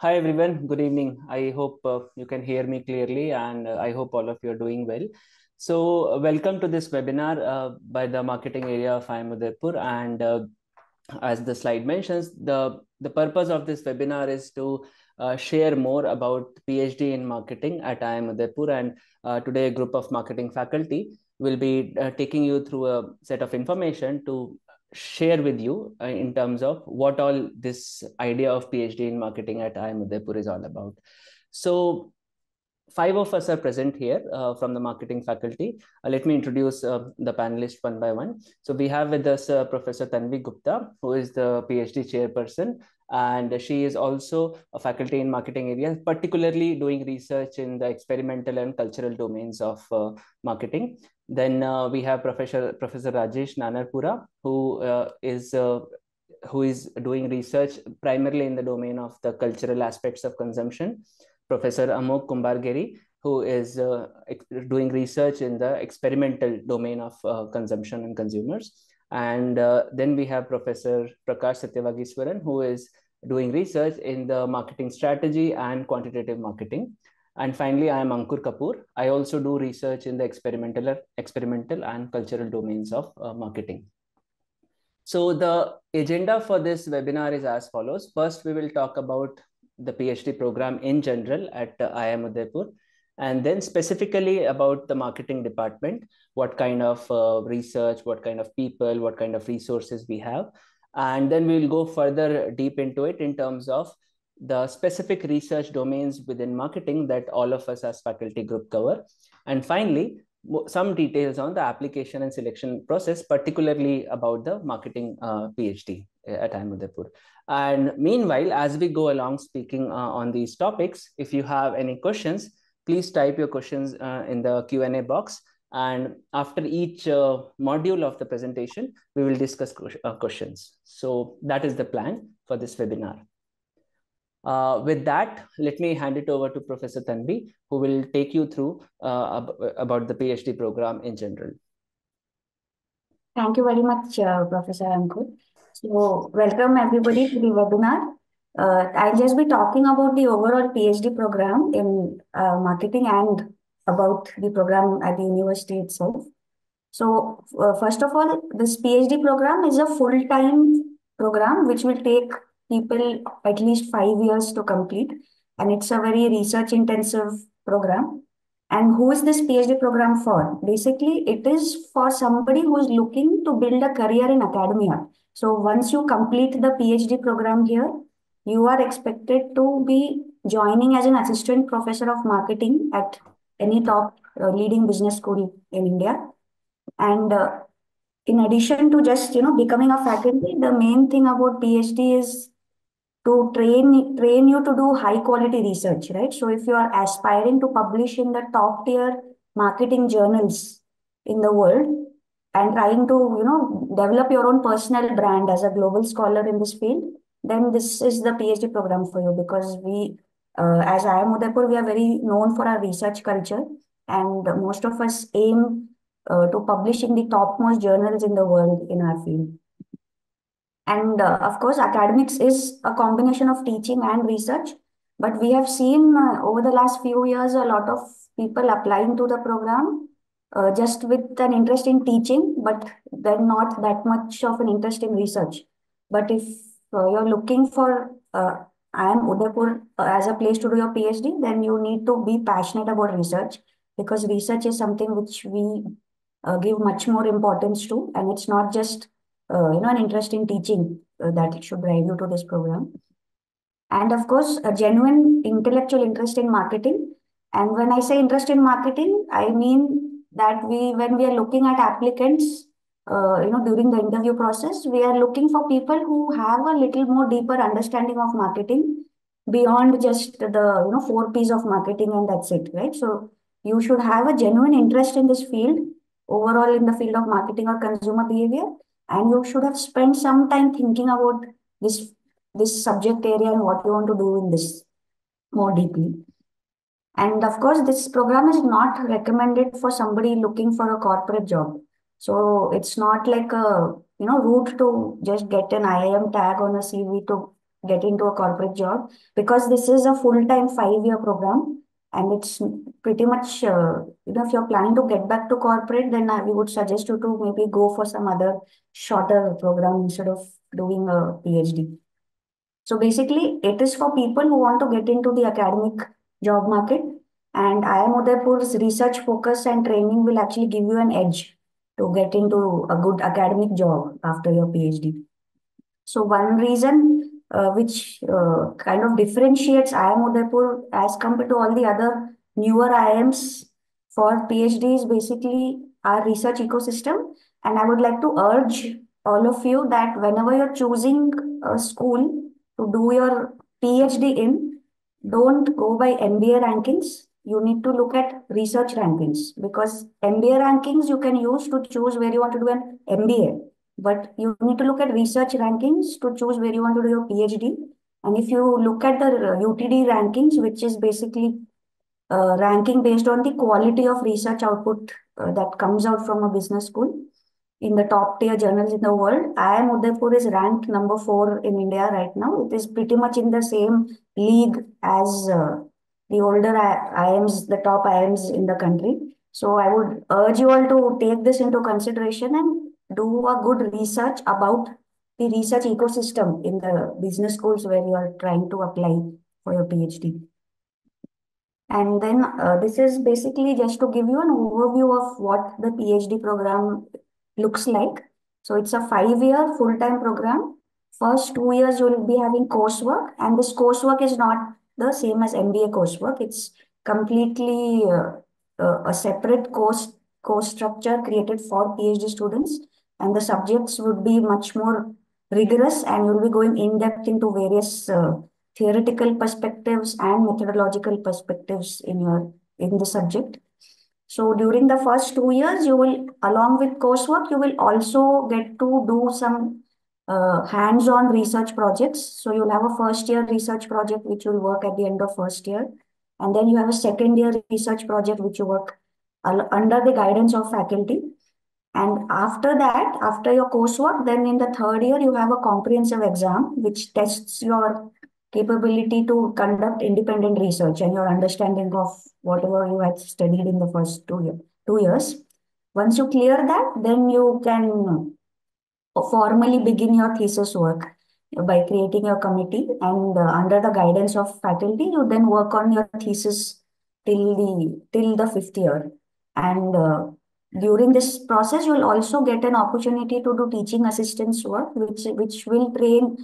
Hi everyone, good evening. I hope you can hear me clearly and I hope all of you are doing well. So, welcome to this webinar by the marketing area of IIM Udaipur. And as the slide mentions, the purpose of this webinar is to share more about PhD in marketing at IIM Udaipur. And today, a group of marketing faculty will be taking you through a set of information to share with you in terms of what all this idea of PhD in marketing at IIM Udaipur is all about. So, five of us are present here from the marketing faculty. Let me introduce the panelists one by one. So we have with us Professor Tanvi Gupta, who is the PhD chairperson, and she is also a faculty in marketing area, particularly doing research in the experimental and cultural domains of marketing. Then we have Professor Rajesh Nanarpuzha, who is doing research primarily in the domain of the cultural aspects of consumption. Professor Amogh Kumbargeri, who is doing research in the experimental domain of consumption and consumers. And then we have Professor Prakash Satyavageeswarana, who is doing research in the marketing strategy and quantitative marketing. And finally, I am Ankur Kapoor. I also do research in the experimental and cultural domains of marketing. So the agenda for this webinar is as follows. First, we will talk about the PhD program in general at IIM Udaipur, and then specifically about the marketing department, what kind of research, what kind of people, what kind of resources we have. And then we will go further deep into it in terms of the specific research domains within marketing that all of us as faculty group cover. And finally, some details on the application and selection process, particularly about the marketing PhD at IIM Udaipur. And meanwhile, as we go along speaking on these topics, if you have any questions, please type your questions in the Q&A box. And after each module of the presentation, we will discuss questions. So that is the plan for this webinar. With that, let me hand it over to Professor Tanvi, who will take you through about the PhD program in general. Thank you very much, Professor Ankur. So, welcome everybody to the webinar. I'll just be talking about the overall PhD program in marketing and about the program at the university itself. So, first of all, this PhD program is a full-time program which will take people at least 5 years to complete, and it's a very research-intensive program. And who is this PhD program for? Basically, it is for somebody who is looking to build a career in academia. So once you complete the PhD program here, you are expected to be joining as an assistant professor of marketing at any top leading business school in India. And in addition to just becoming a faculty, the main thing about PhD is to train you to do high quality research, right? So if you are aspiring to publish in the top tier marketing journals in the world and trying to develop your own personal brand as a global scholar in this field, then this is the PhD program for you, because we as IIM Udaipur, we are very known for our research culture, and most of us aim to publish in the topmost journals in the world in our field. And of course, academics is a combination of teaching and research. But we have seen over the last few years a lot of people applying to the program just with an interest in teaching, but then not that much of an interest in research. But if you're looking for IIM Udaipur as a place to do your PhD, then you need to be passionate about research, because research is something which we give much more importance to, and it's not just an interest in teaching that it should drive you to this program. And of course, a genuine intellectual interest in marketing. And when I say interest in marketing, I mean that when we are looking at applicants, during the interview process, we are looking for people who have a little more deeper understanding of marketing beyond just the 4 P's of marketing and that's it, right? So you should have a genuine interest in this field, overall in the field of marketing or consumer behavior, and you should have spent some time thinking about this subject area and what you want to do in this more deeply. And of course, this program is not recommended for somebody looking for a corporate job. So it's not like a route to just get an IIM tag on a CV to get into a corporate job, because this is a full-time 5-year program, and it's pretty much, if you're planning to get back to corporate, then we would suggest you to maybe go for some other shorter program instead of doing a PhD. So basically, it is for people who want to get into the academic job market, and IIM Udaipur's research focus and training will actually give you an edge to get into a good academic job after your PhD. So one reason which kind of differentiates IIM Udaipur as compared to all the other newer IIMs for PhD is basically our research ecosystem. And I would like to urge all of you that whenever you're choosing a school to do your PhD in, don't go by MBA rankings. You need to look at research rankings, because MBA rankings you can use to choose where you want to do an MBA. But you need to look at research rankings to choose where you want to do your PhD. And if you look at the UTD rankings, which is basically ranking based on the quality of research output that comes out from a business school in the top tier journals in the world, IIM Udaipur is ranked number 4 in India right now. It is pretty much in the same league as the older IIMs, the top IIMs in the country. So I would urge you all to take this into consideration and do a good research about the research ecosystem in the business schools where you are trying to apply for your PhD. And then this is basically just to give you an overview of what the PhD program looks like. So it's a 5-year full-time program. First 2 years you will be having coursework, and this coursework is not the same as MBA coursework. It's completely a separate course structure created for PhD students, and the subjects would be much more rigorous, and you'll be going in depth into various theoretical perspectives and methodological perspectives in the subject. So during the first 2 years, you will, along with coursework, you will also get to do some hands-on research projects. So you'll have a first-year research project which will work at the end of first year, and then you have a second-year research project which you work under the guidance of faculty. And after that, after your coursework, then in the third year, you have a comprehensive exam which tests your capability to conduct independent research and your understanding of whatever you had studied in the first 2 years. Once you clear that, then you can formally begin your thesis work by creating your committee, and under the guidance of faculty, you then work on your thesis till the 5th year. And during this process, you will also get an opportunity to do teaching assistance work, which will train,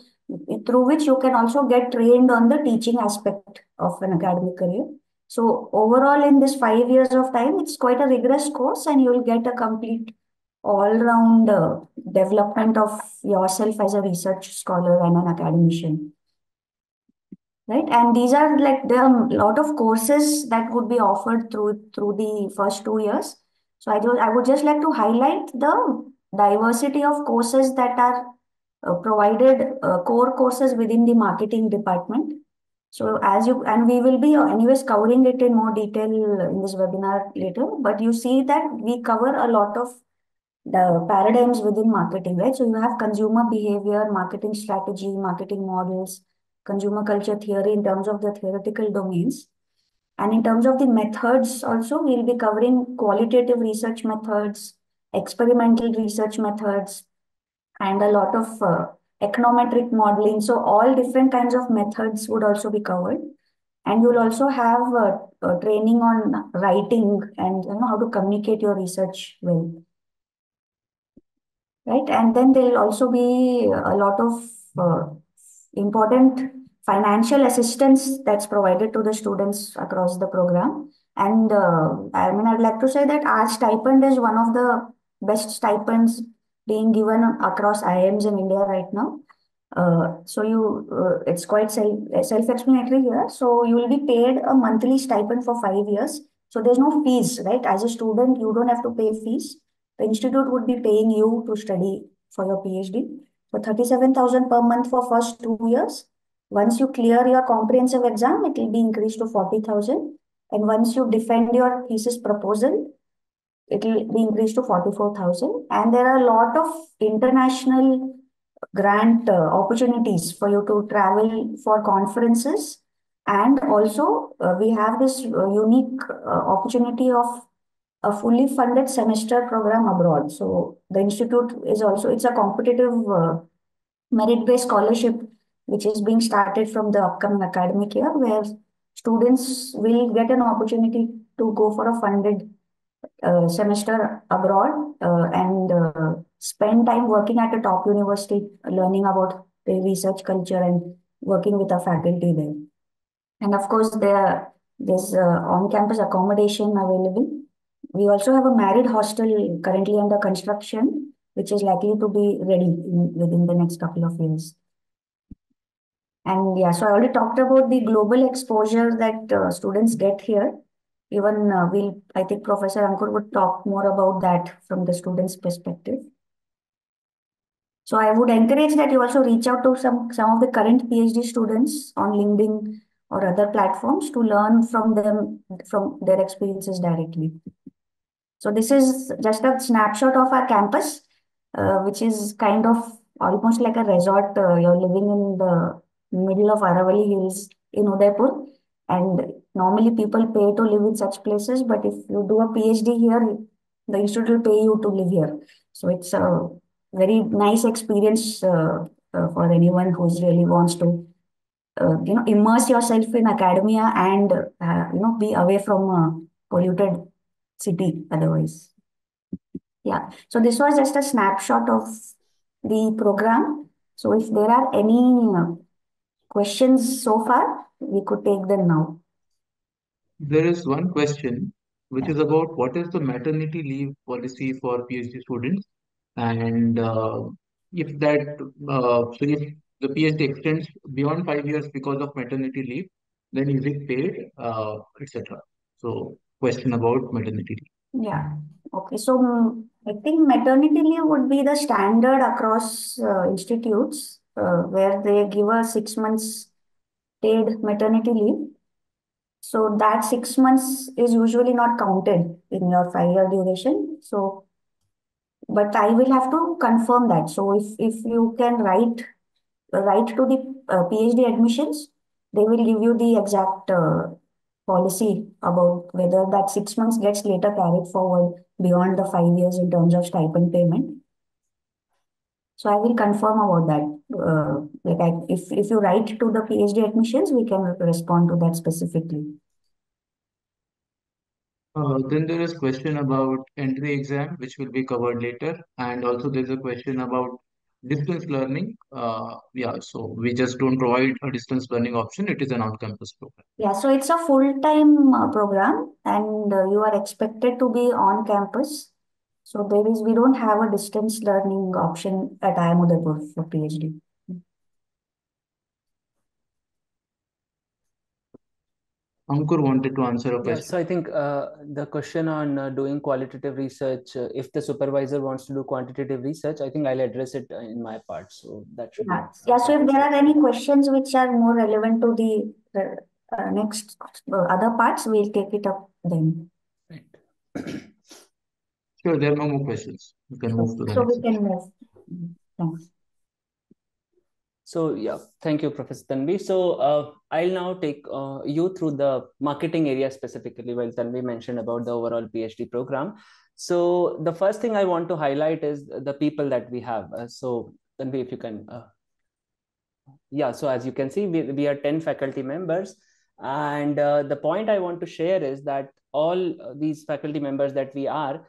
through which you can also get trained on the teaching aspect of an academic career. So overall, in this 5 years of time, it's quite a rigorous course, and you will get a complete all-round development of yourself as a research scholar and an academician. Right, and these are like, there are a lot of courses that would be offered through the first 2 years. So I would just like to highlight the diversity of courses that are provided, core courses within the marketing department. So and we will be anyways covering it in more detail in this webinar later, but you see that we cover a lot of the paradigms within marketing, right? So you have consumer behavior, marketing strategy, marketing models, consumer culture theory in terms of the theoretical domains. And in terms of the methods also, we'll be covering qualitative research methods, experimental research methods, and a lot of econometric modeling. So all different kinds of methods would also be covered. And you'll also have training on writing and how to communicate your research well. Right, and then there'll also be a lot of important financial assistance that's provided to the students across the program. And I'd like to say that our stipend is one of the best stipends being given across IIMs in India right now. So it's quite self-explanatory here. So you will be paid a monthly stipend for 5 years. So there's no fees, right? As a student, you don't have to pay fees. The institute would be paying you to study for your PhD. So 37,000 per month for first 2 years. Once you clear your comprehensive exam, it will be increased to 40,000. And once you defend your thesis proposal, it will be increased to 44,000. And there are a lot of international grant opportunities for you to travel for conferences. And also, we have this unique opportunity of a fully funded semester program abroad. So the institute is also, it's a competitive merit-based scholarship, which is being started from the upcoming academic year, where students will get an opportunity to go for a funded semester abroad and spend time working at a top university, learning about the research culture and working with a faculty there. And of course, there's on-campus accommodation available. We also have a married hostel currently under construction, which is likely to be ready within the next couple of years. And yeah, so I already talked about the global exposure that students get here. Even I think Professor Ankur would talk more about that from the students' perspective. So I would encourage that you also reach out to some of the current PhD students on LinkedIn or other platforms to learn from them, from their experiences directly. So this is just a snapshot of our campus, which is kind of almost like a resort. You're living in the middle of Aravalli Hills in Udaipur, and normally people pay to live in such places. But if you do a PhD here, the institute will pay you to live here. So it's a very nice experience for anyone who's really wants to immerse yourself in academia and be away from a polluted city otherwise. Yeah, so this was just a snapshot of the program. So if there are any questions so far, we could take them now. There is one question which is about what is the maternity leave policy for PhD students, and if that so if the PhD extends beyond 5 years because of maternity leave, then is it paid, etc. So question about maternity leave. Yeah. Okay. So I think maternity leave would be the standard across institutes where they give a 6 months paid maternity leave. So that 6 months is usually not counted in your 5 year duration. So, but I will have to confirm that. So if you can write to the PhD admissions, they will give you the exact policy about whether that 6 months gets later carried forward beyond the 5 years in terms of stipend payment. So I will confirm about that. If you write to the PhD admissions, we can respond to that specifically. Then there is question about entry exam, which will be covered later, and also there's a question about distance learning. Yeah, so we just don't provide a distance learning option. It is an on-campus program. Yeah, so it's a full-time program and you are expected to be on campus. So we don't have a distance learning option at IIM Udaipur for PhD. Ankur wanted to answer a Yeah, question. so I think the question on doing qualitative research, if the supervisor wants to do quantitative research, I think I'll address it in my part. So that should Yeah, be yeah. So if there are straightforward. any questions which are more relevant to the next other parts, we'll take it up then. Right. Sure, there are no more questions. You can move to the So next we can section. move. Thanks. So yeah, thank you, Professor Tanvi. So I'll now take you through the marketing area specifically, while Tanvi mentioned about the overall PhD program. So the first thing I want to highlight is the people that we have. So Tanvi, if you can. Yeah, so as you can see, we are 10 faculty members. And the point I want to share is that all these faculty members that we are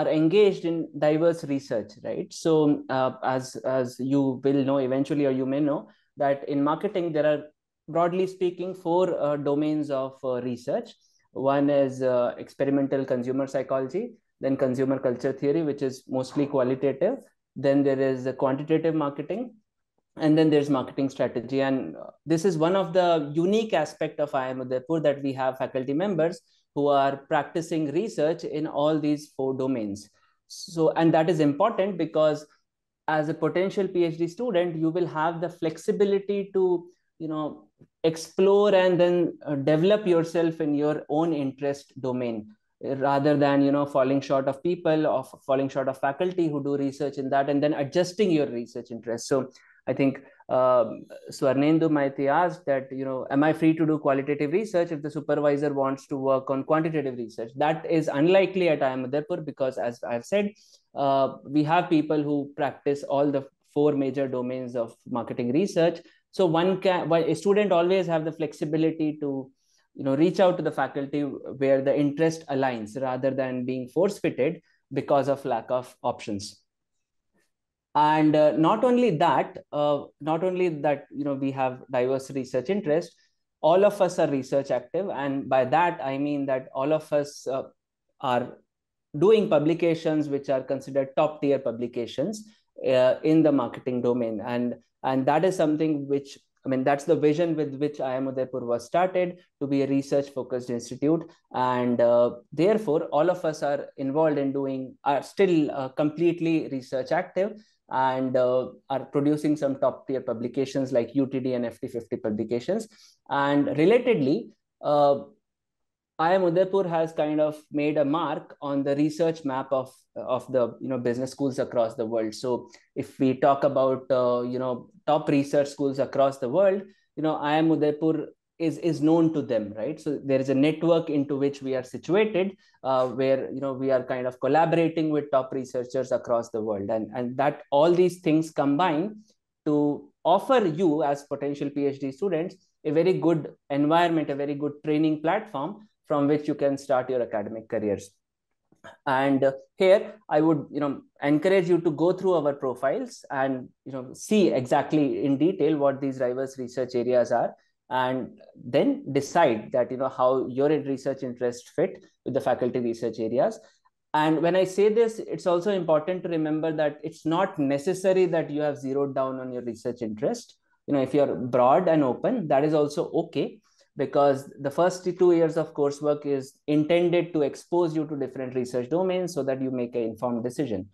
engaged in diverse research, right? So as you will know eventually, or you may know, that in marketing there are, broadly speaking, four domains of research. One is experimental consumer psychology, then consumer culture theory, which is mostly qualitative, then there is quantitative marketing, and then there's marketing strategy. And this is one of the unique aspect of IIM Udaipur, that we have faculty members who are practicing research in all these four domains. So, and that is important because as a potential PhD student, you will have the flexibility to, explore and then develop yourself in your own interest domain. rather than falling short of people or falling short of faculty who do research in that and then adjusting your research interest. So I think Swarnendu might be asked that, am I free to do qualitative research if the supervisor wants to work on quantitative research? That is unlikely at IIM Udaipur because, as I've said, we have people who practice all the 4 major domains of marketing research. So a student always have the flexibility to reach out to the faculty where the interest aligns rather than being force fitted because of lack of options. And not only that, we have diverse research interest. All of us are research active, and by that I mean that all of us are doing publications which are considered top tier publications in the marketing domain, and that is something which, that's the vision with which IIM Udaipur was started, to be a research focused institute. And therefore, all of us are involved in are still completely research active and are producing some top tier publications like UTD and FT50 publications. And relatedly, IIM Udaipur has kind of made a mark on the research map of the business schools across the world. So if we talk about top research schools across the world, IIM Udaipur is known to them, right? So there is a network into which we are situated, where we are kind of collaborating with top researchers across the world, and that all these things combine to offer you as potential PhD students a very good environment, a very good training platform from which you can start your academic careers. And here I would encourage you to go through our profiles and see exactly in detail what these diverse research areas are, and then decide that how your research interests fit with the faculty research areas. And when I say this, it's also important to remember that it's not necessary that you have zeroed down on your research interest. If you're broad and open, that is also okay, because the first 2 years of coursework is intended to expose you to different research domains so that you make an informed decision.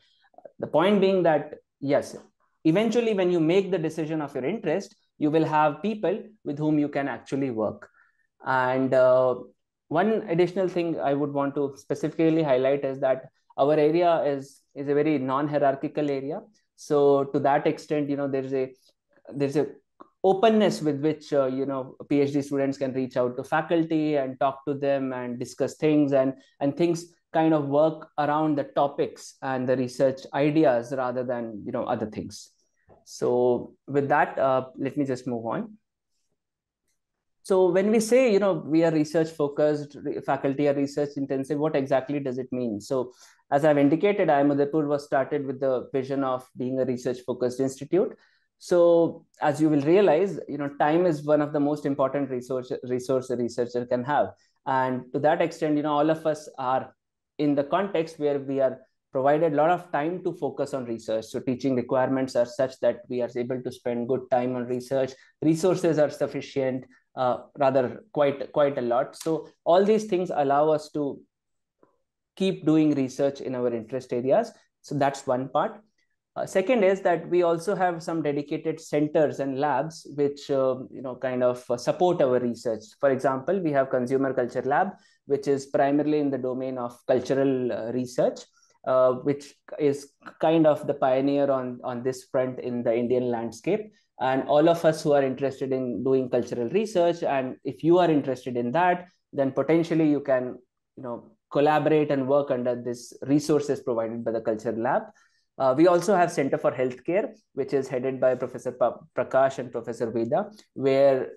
The point being that, yes, eventually when you make the decision of your interest, you will have people with whom you can actually work. And one additional thing I would want to specifically highlight is that our area is a very non-hierarchical area. So to that extent, there's a openness with which PhD students can reach out to faculty and talk to them and discuss things, and things kind of work around the topics and the research ideas rather than other things. So with that, let me just move on. So when we say we are research focused, faculty are research intensive, what exactly does it mean? So as I've indicated, IIM Udaipur was started with the vision of being a research focused institute. So as you will realize, time is one of the most important resource a researcher can have. And to that extent, all of us are in the context where we are provided a lot of time to focus on research. So teaching requirements are such that we are able to spend good time on research. Resources are sufficient, rather quite a lot. So all these things allow us to keep doing research in our interest areas. So that's one part. Second is that we also have some dedicated centers and labs which kind of support our research. For example, we have Consumer Culture Lab, which is primarily in the domain of cultural research, which is kind of the pioneer on this front in the Indian landscape. And all of us who are interested in doing cultural research, and if you are interested in that, then potentially you can collaborate and work under this resources provided by the Culture Lab. We also have Center for Healthcare, which is headed by Professor Prakash and Professor Veda, where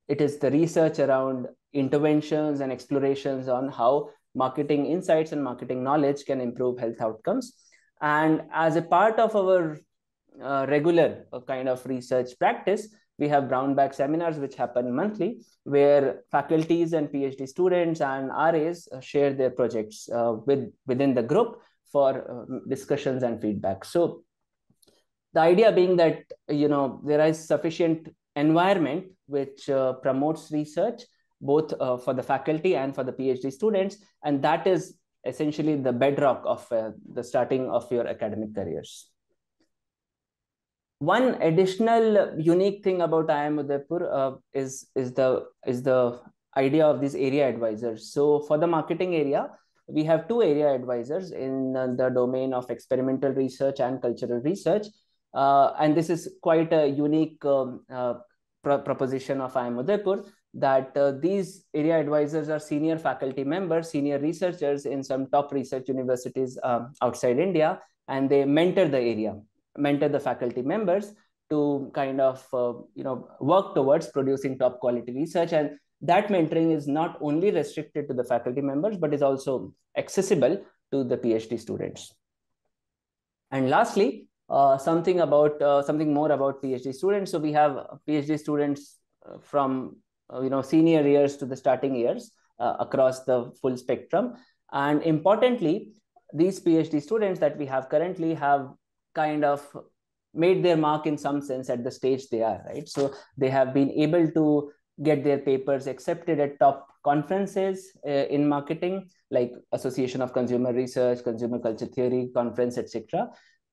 it is the research around interventions and explorations on how marketing insights and marketing knowledge can improve health outcomes. And as a part of our regular kind of research practice, we have brown bag seminars which happen monthly, where faculties and PhD students and RAs share their projects within the group for discussions and feedback. So the idea being that there is sufficient environment which promotes research both for the faculty and for the PhD students, and that is essentially the bedrock of the starting of your academic careers. One additional unique thing about IIM Udaipur is the idea of these area advisors. So for the marketing area, we have two area advisors in the domain of experimental research and cultural research. And this is quite a unique proposition of IIM Udaipur, that these area advisors are senior faculty members, senior researchers in some top research universities outside India, and they mentor the faculty members to kind of work towards producing top quality research. And that mentoring is not only restricted to the faculty members, but is also accessible to the PhD students. And lastly, something more about PhD students. So we have PhD students from senior years to the starting years across the full spectrum. And importantly, these PhD students that we have currently have kind of made their mark in some sense at the stage they are, right? So they have been able to get their papers accepted at top conferences in marketing, like Association of Consumer Research, Consumer Culture Theory Conference, etc.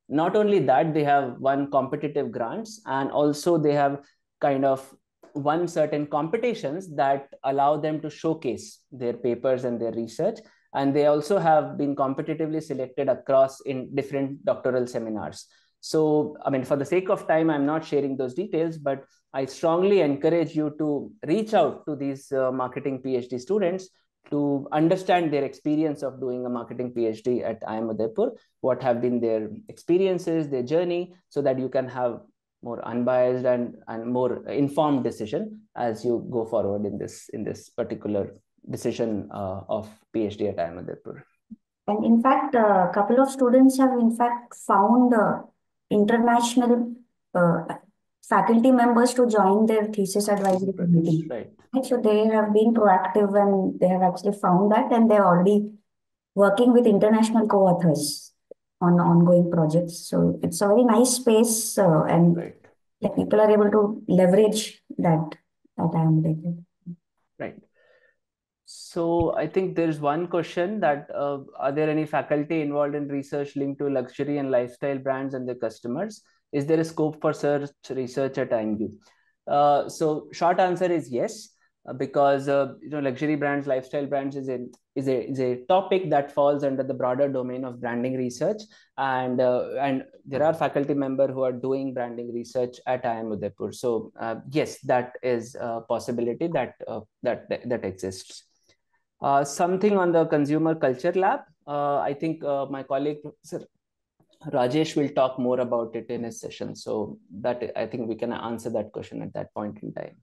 Not only that, they have won competitive grants, and also they have kind of won certain competitions that allow them to showcase their papers and their research. And they also have been competitively selected across in different doctoral seminars. So, I mean, for the sake of time, I'm not sharing those details, but I strongly encourage you to reach out to these marketing PhD students to understand their experience of doing a marketing PhD at IIM Udaipur, what have been their experiences, their journey, so that you can have more unbiased and more informed decision as you go forward in this particular decision of PhD at IIM Udaipur. And in fact, a couple of students have in fact found international faculty members to join their thesis advisory committee. Right. So they have been proactive and they have actually found that, and they're already working with international co-authors on ongoing projects. So it's a very nice space, and Right. people are able to leverage that I am doing. Right. So I think there's one question that are there any faculty involved in research linked to luxury and lifestyle brands and their customers? Is there a scope for such research at IIMU? So short answer is yes, because luxury brands, lifestyle brands is a topic that falls under the broader domain of branding research, and there are faculty members who are doing branding research at IIM Udaipur. So yes, that is a possibility that exists. Something on the consumer culture lab. I think my colleague Professor Rajesh will talk more about it in his session. So that I think we can answer that question at that point in time.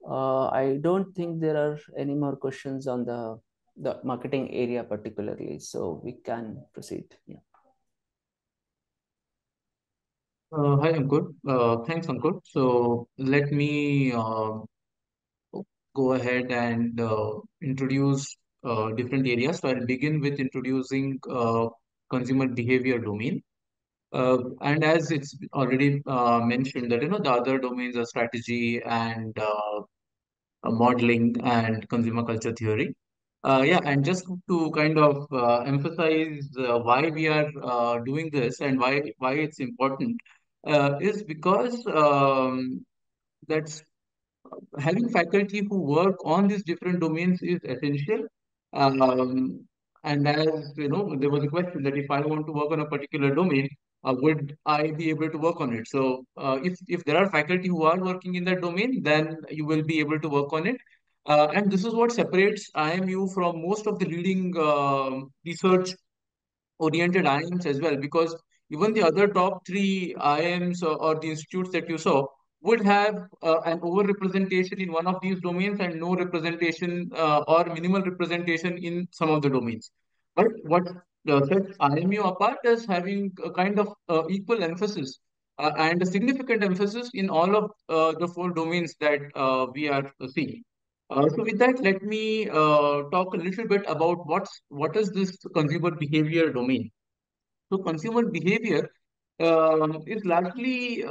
I don't think there are any more questions on the marketing area particularly, so we can proceed. Yeah. Hi, Ankur. Thanks, Ankur. So let me go ahead and introduce different areas. So I'll begin with introducing consumer behavior domain. And as it's already mentioned that the other domains are strategy and modeling and consumer culture theory. Yeah, and just to kind of emphasize why we are doing this and why it's important is because that's having faculty who work on these different domains is essential. Um, and as you know, there was a question that if I want to work on a particular domain, would I be able to work on it? So, if there are faculty who are working in that domain, then you will be able to work on it. And this is what separates IMU from most of the leading research oriented IIMs as well, because even the other top three IIMs or the institutes that you saw would have an overrepresentation in one of these domains and no representation or minimal representation in some of the domains. But what sets IMU apart is having a kind of equal emphasis and a significant emphasis in all of the four domains that we are seeing. So with that, let me talk a little bit about what is this consumer behavior domain. So consumer behavior is largely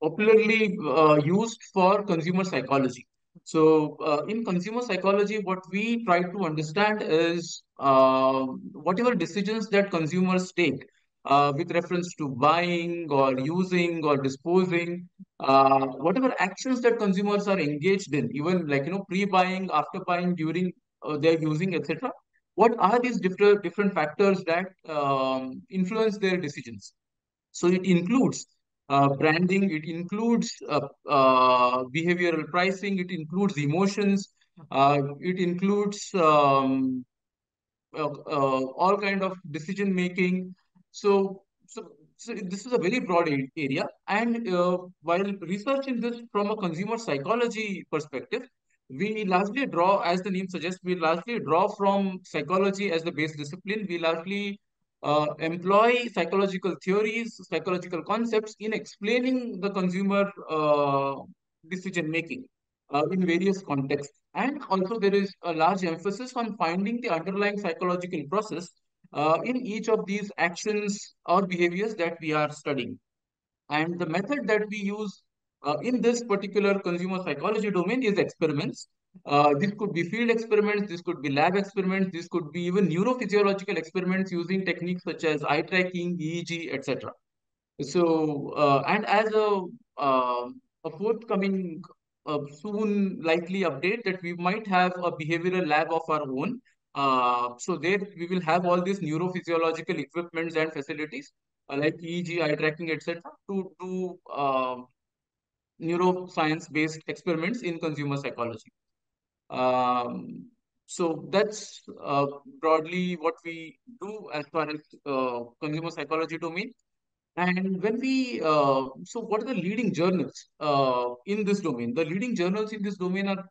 popularly used for consumer psychology. So in consumer psychology, what we try to understand is whatever decisions that consumers take. with reference to buying or using or disposing, whatever actions that consumers are engaged in, even like, pre-buying, after buying, during their using, etc. What are these different factors that influence their decisions? So it includes branding, it includes behavioral pricing, it includes emotions, it includes all kind of decision making. So, so this is a very broad area. And while researching this from a consumer psychology perspective, we largely draw, as the name suggests, we largely draw from psychology as the base discipline. We largely employ psychological theories, psychological concepts in explaining the consumer decision making in various contexts. And also, there is a large emphasis on finding the underlying psychological process in each of these actions or behaviors that we are studying. And the method that we use in this particular consumer psychology domain is experiments. This could be field experiments, this could be lab experiments, this could be even neurophysiological experiments using techniques such as eye tracking, EEG, etc. So, and as a forthcoming soon likely update that we might have a behavioral lab of our own. So there we will have all these neurophysiological equipments and facilities like EEG, eye tracking, etc. to do neuroscience-based experiments in consumer psychology. So that's broadly what we do as far as consumer psychology domain. And when we, so what are the leading journals in this domain? The leading journals in this domain are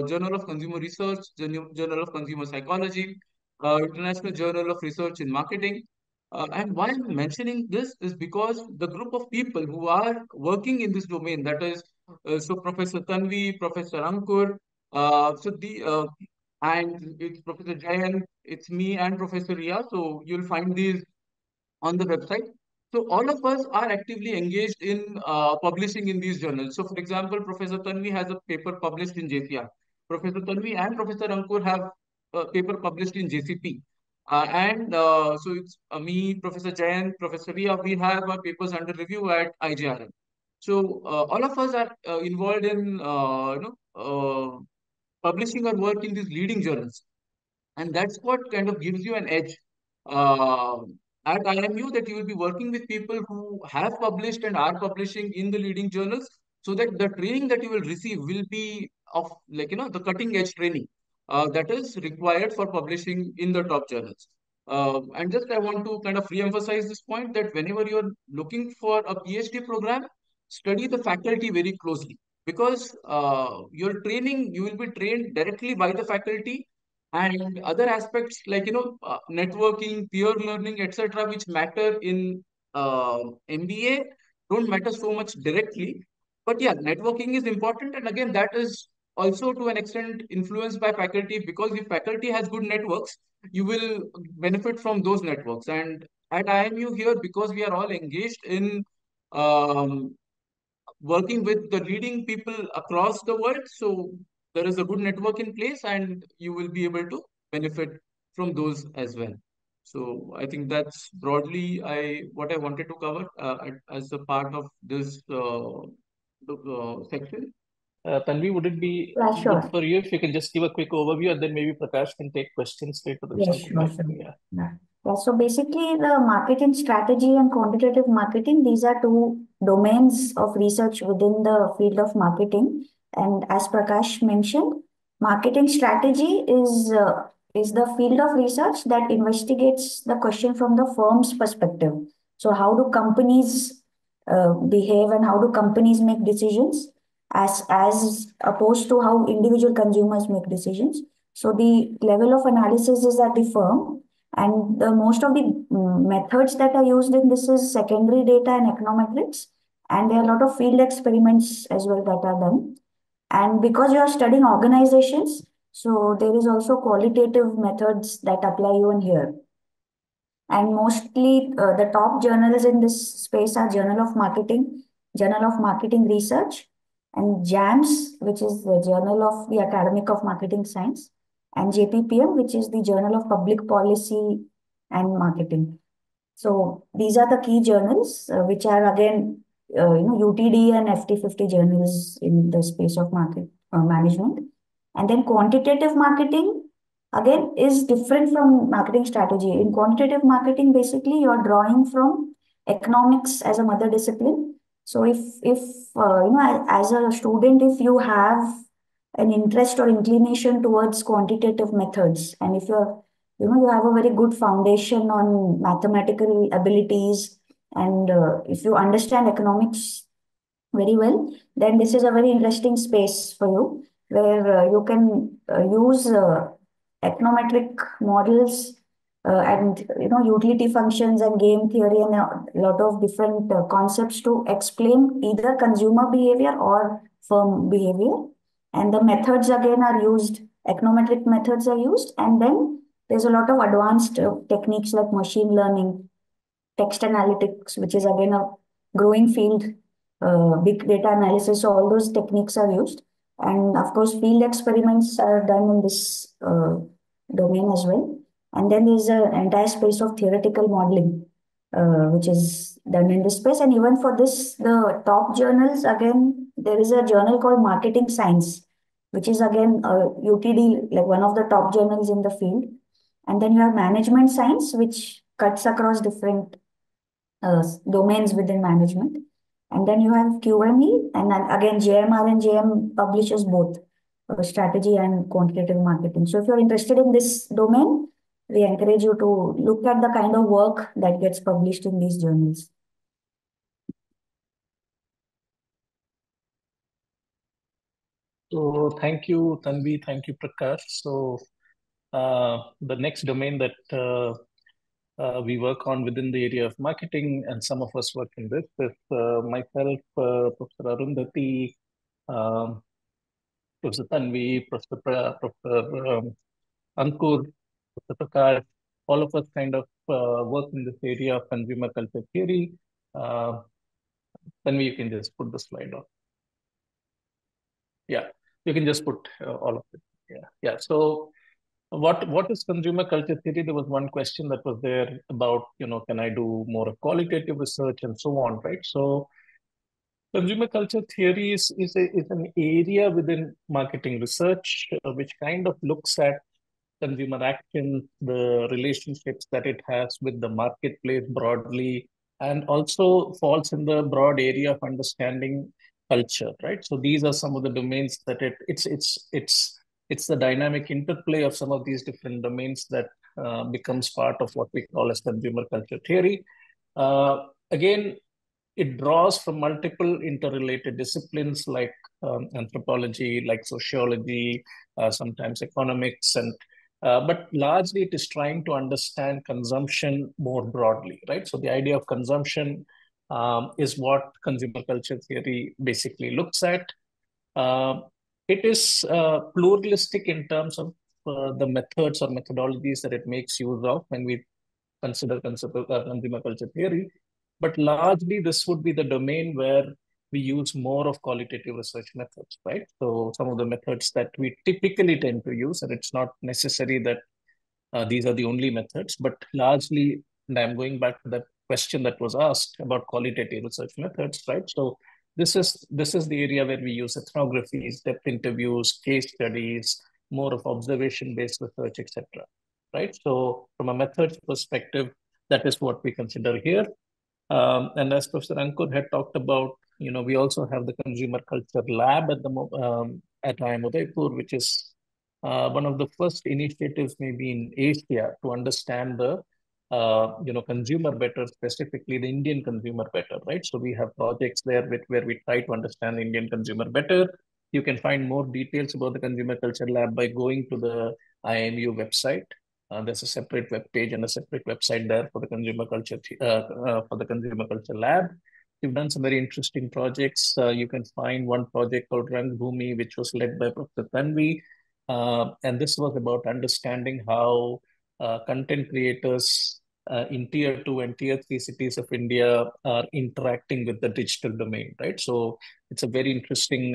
Journal of Consumer Research, Journal of Consumer Psychology, International Journal of Research in Marketing. And why I'm mentioning this is because the group of people who are working in this domain, that is, so Professor Tanvi, Professor Ankur, and it's Professor Jayan, it's me and Professor Ria. So you'll find these on the website. So all of us are actively engaged in publishing in these journals. So for example, Professor Tanvi has a paper published in JCR. Professor Tanvi and Professor Ankur have a paper published in JCP. So it's me, Professor Jayan, Professor Ria, we have our papers under review at IJRM. So all of us are involved in publishing our work in these leading journals. And that's what kind of gives you an edge uh, at IMU, that you will be working with people who have published and are publishing in the leading journals, so that the training that you will receive will be of, like, the cutting edge training that is required for publishing in the top journals. And just I want to kind of re-emphasize this point, that whenever you're looking for a PhD program, study the faculty very closely, because your training, you will be trained directly by the faculty, and other aspects like, networking, peer learning, etc., which matter in MBA, don't matter so much directly. But yeah, networking is important, and again, that is also to an extent influenced by faculty, because if faculty has good networks, you will benefit from those networks. And at IMU here, because we are all engaged in um, working with the leading people across the world. So there is a good network in place, and you will be able to benefit from those as well. So I think that's broadly what I wanted to cover as a part of this section. Tanvi, would it be Yeah, good sure. for you if you can just give a quick overview, and then maybe Prakash can take questions later or Yes, something sure, like sure. that? Yeah. Yeah. Yeah, so basically, the marketing strategy and quantitative marketing, these are two domains of research within the field of marketing. And as Prakash mentioned, marketing strategy is the field of research that investigates the question from the firm's perspective. So, how do companies behave, and how do companies make decisions, as opposed to how individual consumers make decisions? So the level of analysis is at the firm, and the most of the methods that are used in this is secondary data and econometrics, and there are a lot of field experiments as well that are done. And because you are studying organizations, so there is also qualitative methods that apply even here. And mostly the top journals in this space are Journal of Marketing, Journal of Marketing Research, and JAMS, which is the Journal of the Academic of Marketing Science, and JPPM, which is the Journal of Public Policy and Marketing. So these are the key journals, which are again, UTD and FT50 journals in the space of market management. And then quantitative marketing, again, is different from marketing strategy. In quantitative marketing, basically, you're drawing from economics as a mother discipline. So if as a student, if you have an interest or inclination towards quantitative methods, and if you have a very good foundation on mathematical abilities, and if you understand economics very well, then this is a very interesting space for you, where you can use econometric models, and utility functions and game theory and a lot of different concepts to explain either consumer behavior or firm behavior. And the methods again are used, econometric methods are used, and then there's a lot of advanced techniques like machine learning, text analytics, which is again a growing field, big data analysis. So all those techniques are used. And of course, field experiments are done in this domain as well. And then there's an entire space of theoretical modeling, which is done in this space. And even for this, the top journals, again, there is a journal called Marketing Science, which is again UTD, like one of the top journals in the field. And then you have Management Science, which cuts across different domains within management. And then you have QME, and then again, JMR and JM publishes both strategy and quantitative marketing. So if you're interested in this domain, we encourage you to look at the kind of work that gets published in these journals. So thank you, Tanvi. Thank you, Prakash. So the next domain that we work on within the area of marketing, and some of us work in this, is myself, Professor Arundhati, um, Professor Tanvi, Professor Ankur, Professor Prakash. All of us kind of work in this area of consumer culture theory. Tanvi, you can just put the slide on. Yeah, you can just put all of it. Yeah. So what is consumer culture theory? There was one question that was there about, can I do more of qualitative research and so on, right? So consumer culture theory is an area within marketing research, which kind of looks at consumer action, the relationships that it has with the marketplace broadly, and also falls in the broad area of understanding culture, right? So these are some of the domains that it's the dynamic interplay of some of these different domains that becomes part of what we call as consumer culture theory. Again, it draws from multiple interrelated disciplines like anthropology, like sociology, sometimes economics, and but largely it is trying to understand consumption more broadly, right? So the idea of consumption is what consumer culture theory basically looks at. Uh, it is pluralistic in terms of the methods or methodologies that it makes use of when we consider consumer culture theory. But largely, this would be the domain where we use more of qualitative research methods, right? So some of the methods that we typically tend to use, and it's not necessary that these are the only methods, but largely, and I'm going back to that question that was asked about qualitative research methods, right? So this is the area where we use ethnographies, depth interviews, case studies, more of observation-based research, etc. Right? So from a methods perspective, that is what we consider here. And as Professor Ankur had talked about, we also have the consumer culture lab at IIM Udaipur, which is one of the first initiatives maybe in Asia to understand the consumer better, specifically the Indian consumer better, right? So we have projects there where we try to understand the Indian consumer better. You can find more details about the consumer culture lab by going to the IIMU website. There's a separate web page and a separate website there for the consumer culture lab. We've done some very interesting projects. You can find one project called Rang Bhumi, which was led by Professor Tanvi. And this was about understanding how content creators in tier 2 and tier 3 cities of India are interacting with the digital domain, right? So it's a very interesting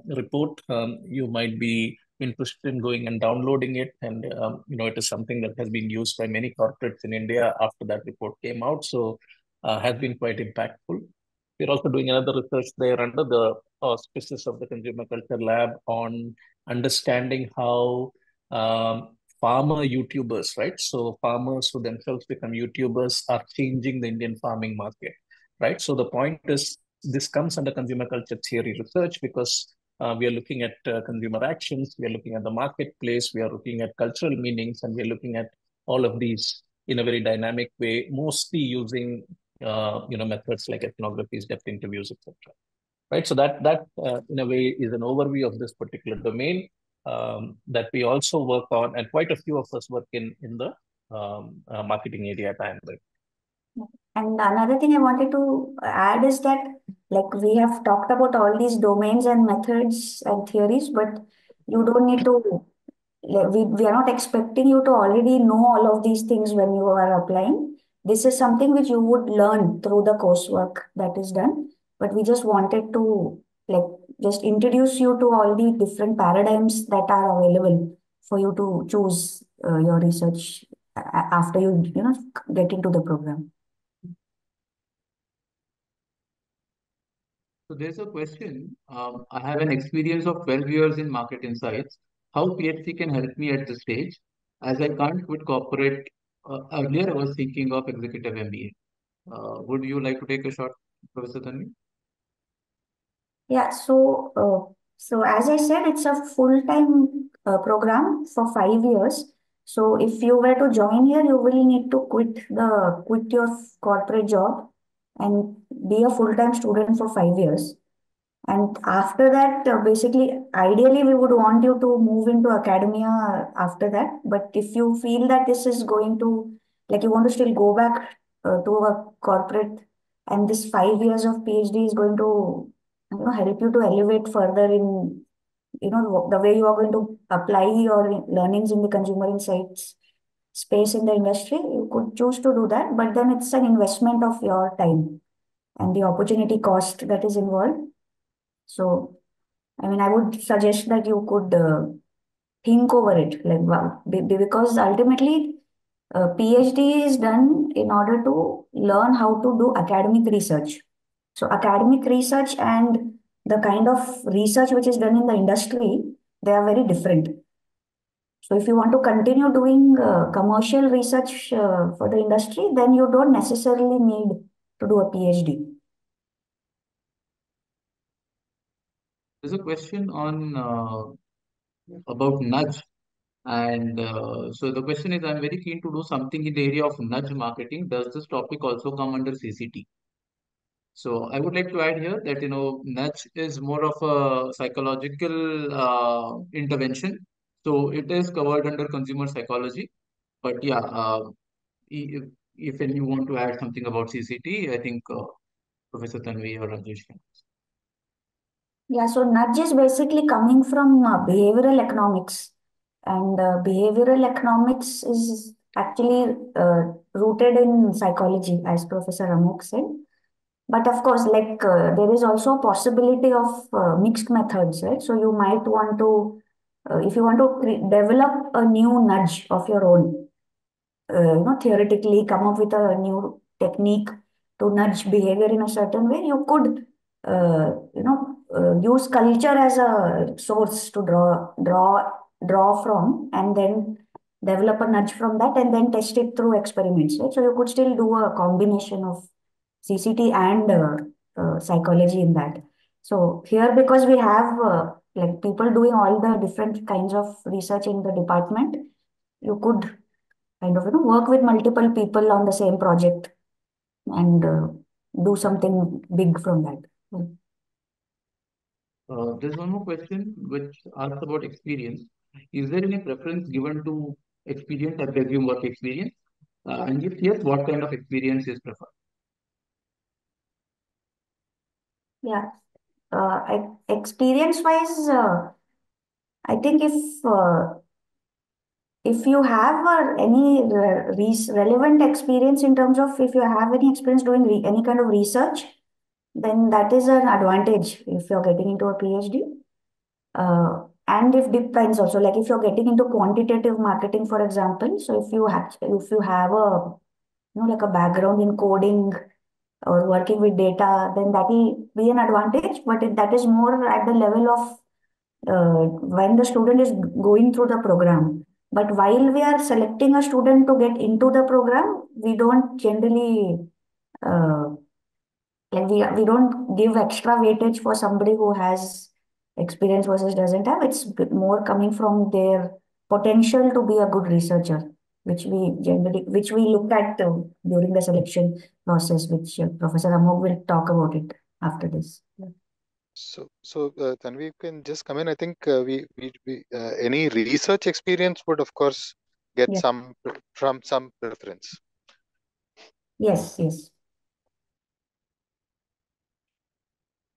report. You might be interested in going and downloading it. And, it is something that has been used by many corporates in India after that report came out. So has been quite impactful. We're also doing another research there under the auspices of the Consumer Culture Lab on understanding how farmer YouTubers, right? So farmers who themselves become YouTubers are changing the Indian farming market, right? So the point is, this comes under consumer culture theory research because we are looking at consumer actions, we are looking at the marketplace, we are looking at cultural meanings, and we are looking at all of these in a very dynamic way, mostly using methods like ethnographies, depth interviews, etc. Right. So that in a way is an overview of this particular domain that we also work on, and quite a few of us work in the marketing area at IIM. And another thing I wanted to add is that, like, we have talked about all these domains and methods and theories, but you don't need to, like, we are not expecting you to already know all of these things when you are applying. This is something which you would learn through the coursework that is done. But we just wanted to, like, just introduce you to all the different paradigms that are available for you to choose your research after you get into the program. So there's a question. I have an experience of 12 years in market insights. How PhD can help me at this stage? As I can't quit corporate, earlier I was thinking of executive MBA. Would you like to take a shot, Professor Tanvi? Yeah, so as I said, it's a full-time program for 5 years. So if you were to join here, you will need to quit your corporate job and be a full-time student for 5 years. And after that, basically, ideally, we would want you to move into academia after that. But if you feel that this is going to, like, you want to still go back to a corporate, and this 5 years of PhD is going to, help you to elevate further in, the way you are going to apply your learnings in the consumer insights space in the industry, you could choose to do that. But then it's an investment of your time and the opportunity cost that is involved. So, I mean, I would suggest that you could think over it, like, wow, because ultimately, PhD is done in order to learn how to do academic research. So, academic research and the kind of research which is done in the industry, they are very different. So, if you want to continue doing commercial research for the industry, then you don't necessarily need to do a PhD. There's a question on about nudge. And so the question is, I'm very keen to do something in the area of nudge marketing. Does this topic also come under CCT? So I would like to add here that, nudge is more of a psychological intervention. So it is covered under consumer psychology. But yeah, if, if you want to add something about CCT, I think Professor Tanvi or Rajesh can. Yeah, so nudge is basically coming from behavioral economics. And behavioral economics is actually rooted in psychology, as Professor Amogh said. But of course, like, there is also a possibility of mixed methods, right? So you might want to, if you want to develop a new nudge of your own, theoretically come up with a new technique to nudge behavior in a certain way, you could, use culture as a source to draw from, and then develop a nudge from that, and then test it through experiments, right? So you could still do a combination of CCT and psychology in that. So here, because we have like people doing all the different kinds of research in the department, you could kind of work with multiple people on the same project and do something big from that. There's one more question which asks about experience. Is there any preference given to experience or resume work experience? And if yes, what kind of experience is preferred? Yeah. Experience wise, I think if you have any relevant experience in terms of, if you have any experience doing any kind of research, then that is an advantage if you're getting into a PhD. And it depends also, like if you're getting into quantitative marketing, for example, so if you have a like a background in coding or working with data, then that will be an advantage. But that is more at the level of when the student is going through the program. But while we are selecting a student to get into the program, we don't generally uh, we don't give extra weightage for somebody who has experience versus doesn't have. It's more coming from their potential to be a good researcher, which we look at during the selection process, which Professor Amogh will talk about it after this. So Tanvi, you can just come in. I think we any research experience would of course get Yeah. some preference. Yes.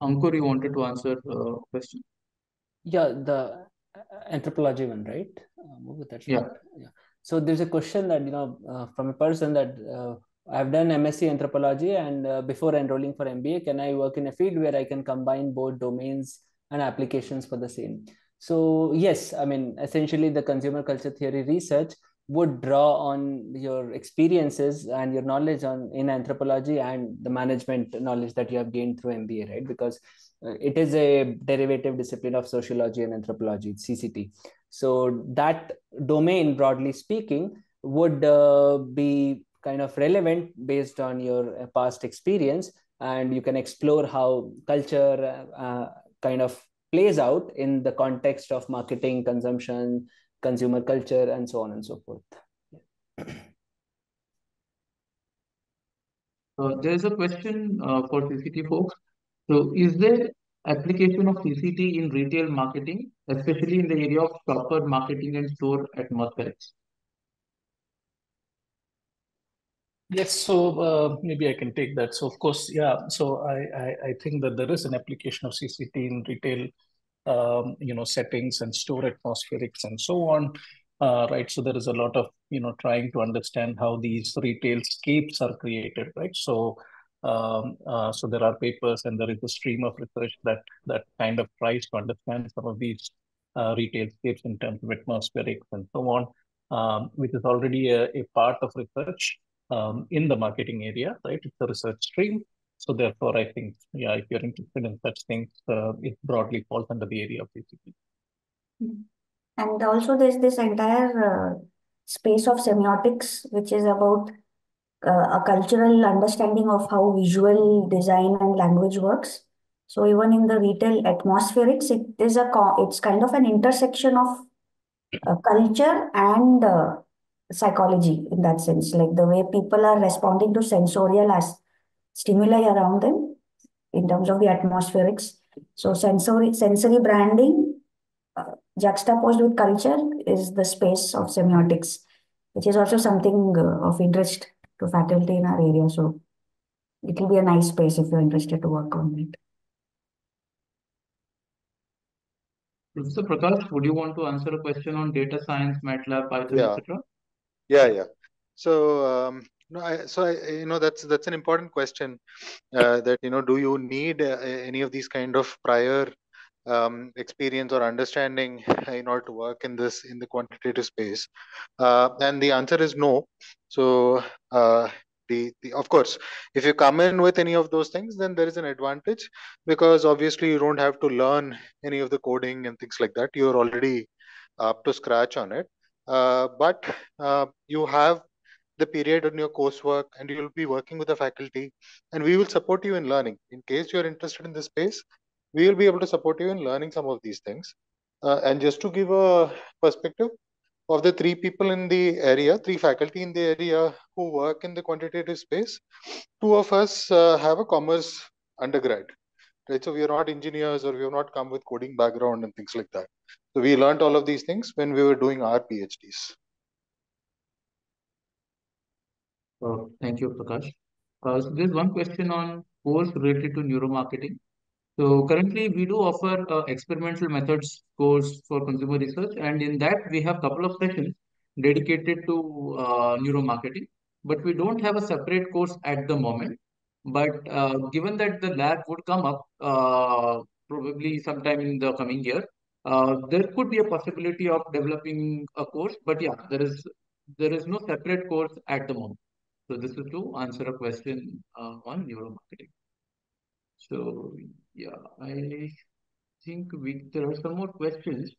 Ankur, you wanted to answer question? Yeah, the anthropology one, right? That's Yeah. not, yeah. So there's a question that, from a person that I've done MSc anthropology, and before enrolling for MBA, can I work in a field where I can combine both domains and applications for the same? So yes, I mean, essentially the consumer culture theory research would draw on your experiences and your knowledge in anthropology and the management knowledge that you have gained through MBA, right? Because it is a derivative discipline of sociology and anthropology, CCT. So that domain, broadly speaking, would be kind of relevant based on your past experience, and you can explore how culture kind of plays out in the context of marketing, consumption, consumer culture, and so on and so forth. There's a question for CCT folks. So, is there application of CCT in retail marketing, especially in the area of shopper marketing and store atmospherics? Yes, so maybe I can take that. So of course, yeah. So I think that there is an application of CCT in retail, settings and store atmospherics and so on, right? So there is a lot of trying to understand how these retail scapes are created, right? So so there are papers and there is a stream of research that kind of tries to understand some of these retail scapes in terms of atmospherics and so on, which is already a part of research in the marketing area, right? It's a research stream. So therefore, I think, yeah, if you're interested in such things, it broadly falls under the area of CCT. And also there's this entire space of semiotics, which is about a cultural understanding of how visual design and language works. So even in the retail atmospherics, it's kind of an intersection of culture and psychology in that sense, like the way people are responding to sensorial as stimuli around them in terms of the atmospherics. So sensory branding juxtaposed with culture is the space of semiotics, which is also something of interest to faculty in our area. So it will be a nice space if you're interested to work on it. Professor Prakash, would you want to answer a question on data science, MATLAB, Python, Yeah. etc.? Yeah. So that's an important question. That do you need any of these kind of prior experience or understanding in order to work in the quantitative space? And the answer is no. So of course, if you come in with any of those things, then there is an advantage, because obviously you don't have to learn any of the coding and things like that. You're already up to scratch on it. But you have the period on your coursework, and you'll be working with the faculty, and we will support you in learning. In case you're interested in this space, we will be able to support you in learning some of these things. And just to give a perspective, of the three faculty in the area who work in the quantitative space, two of us have a commerce undergrad, right? So we are not engineers, or we have not come with coding background and things like that. So we learned all of these things when we were doing our PhDs. Thank you, Prakash. So there's one question on course related to neuromarketing. So currently we do offer experimental methods course for consumer research, and in that we have a couple of sessions dedicated to neuromarketing, but we don't have a separate course at the moment. But given that the lab would come up probably sometime in the coming year, there could be a possibility of developing a course, but yeah, there is no separate course at the moment. So this is to answer a question on neuromarketing. So yeah, I think there are some more questions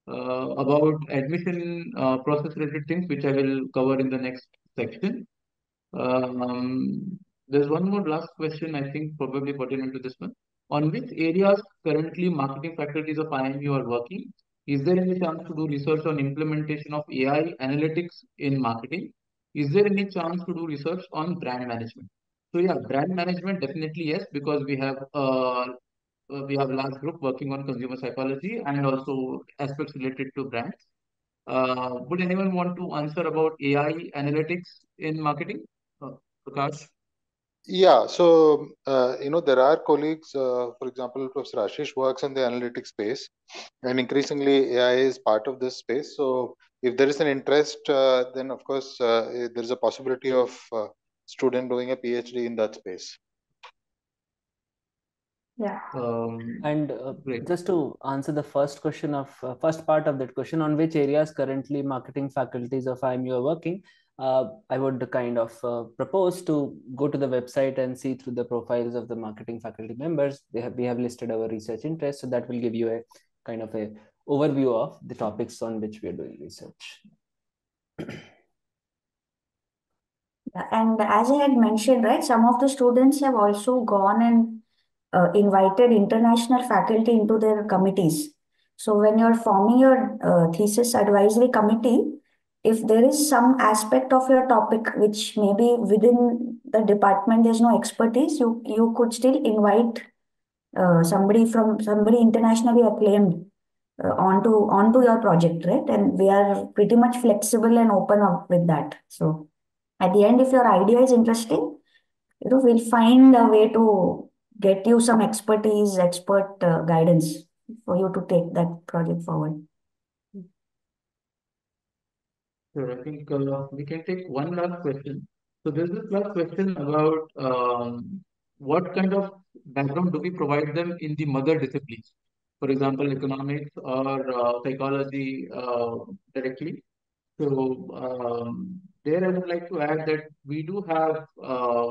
about admission process related things, which I will cover in the next section. There's one more last question, I think, probably pertinent to this one. On which areas currently marketing faculties of IIMU are working? Is there any chance to do research on implementation of AI analytics in marketing? Is there any chance to do research on brand management? So yeah, brand management definitely yes, because we have a large group working on consumer psychology and also aspects related to brands. Would anyone want to answer about AI analytics in marketing? Prakash? Yeah, so there are colleagues, for example, Professor Ashish works in the analytics space, and increasingly AI is part of this space. So if there is an interest, then of course there is a possibility of student doing a PhD in that space. Yeah. And Great. just to answer the first question of first part of that question, on which areas currently marketing faculties of IIMU are working, I would kind of propose to go to the website and see through the profiles of the marketing faculty members. We have listed our research interests, so that will give you a kind of a overview of the topics on which we are doing research. And as I had mentioned, right, some of the students have also gone and invited international faculty into their committees. So when you're forming your thesis advisory committee, if there is some aspect of your topic which maybe within the department there's no expertise, you could still invite somebody internationally acclaimed onto your project, right? And we are pretty much flexible and open up with that. So at the end, if your idea is interesting, we'll find a way to get you some expert guidance for you to take that project forward. Sure, I think we can take one last question. So there's this last question about what kind of background do we provide them in the mother disciplines? For example, economics or psychology directly. So there I would like to add that we do have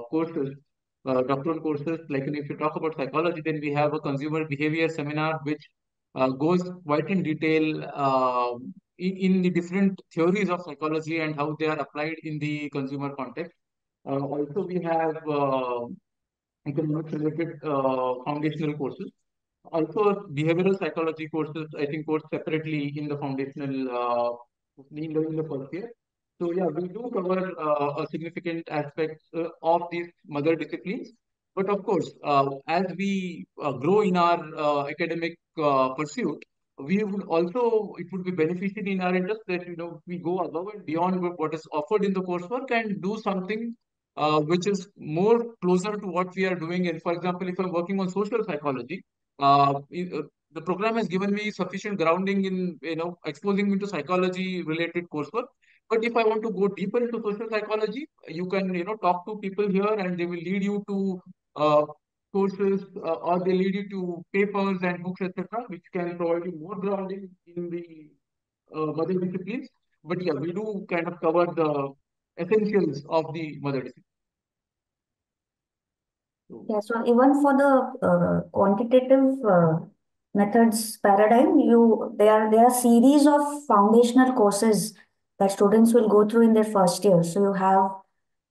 courses, doctoral courses. Like if you talk about psychology, then we have a consumer behavior seminar which goes quite in detail in the different theories of psychology and how they are applied in the consumer context. Also, we have economics related foundational courses. Also, behavioral psychology courses, I think, course separately in the foundational in the first year. So yeah, we do cover a significant aspects of these mother disciplines. But of course, as we grow in our academic pursuit, it would be beneficial in our interest that we go above and beyond what is offered in the coursework and do something which is more closer to what we are doing. And for example, if I'm working on social psychology, the program has given me sufficient grounding in exposing me to psychology related coursework. But if I want to go deeper into social psychology, you can talk to people here and they will lead you to courses or they lead you to papers and books, etc., which can provide you more grounding in the mother disciplines. But yeah, we do kind of cover the essentials of the mother discipline. Yeah, so even for the quantitative methods paradigm, there are series of foundational courses that students will go through in their first year. So you have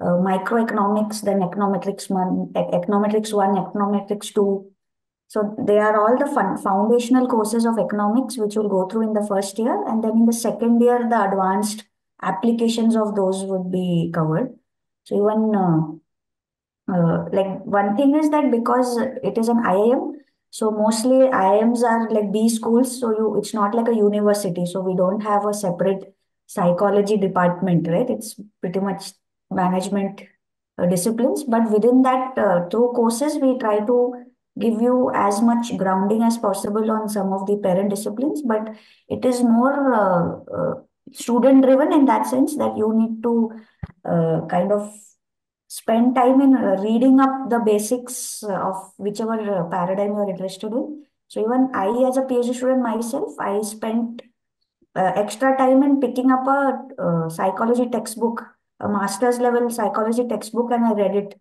microeconomics, then econometrics one, econometrics two. So they are all the foundational courses of economics which will go through in the first year, and then in the second year the advanced applications of those would be covered. So even like one thing is that because it is an IIM, so mostly IIMs are like B schools, so it's not like a university, so we don't have a separate psychology department, right? It's pretty much management disciplines, but within that, through courses, we try to give you as much grounding as possible on some of the parent disciplines, but it is more student driven in that sense that you need to kind of spend time in reading up the basics of whichever paradigm you're interested in, So even I, as a PhD student myself, I spent extra time in picking up a psychology textbook, a master's level psychology textbook, and I read it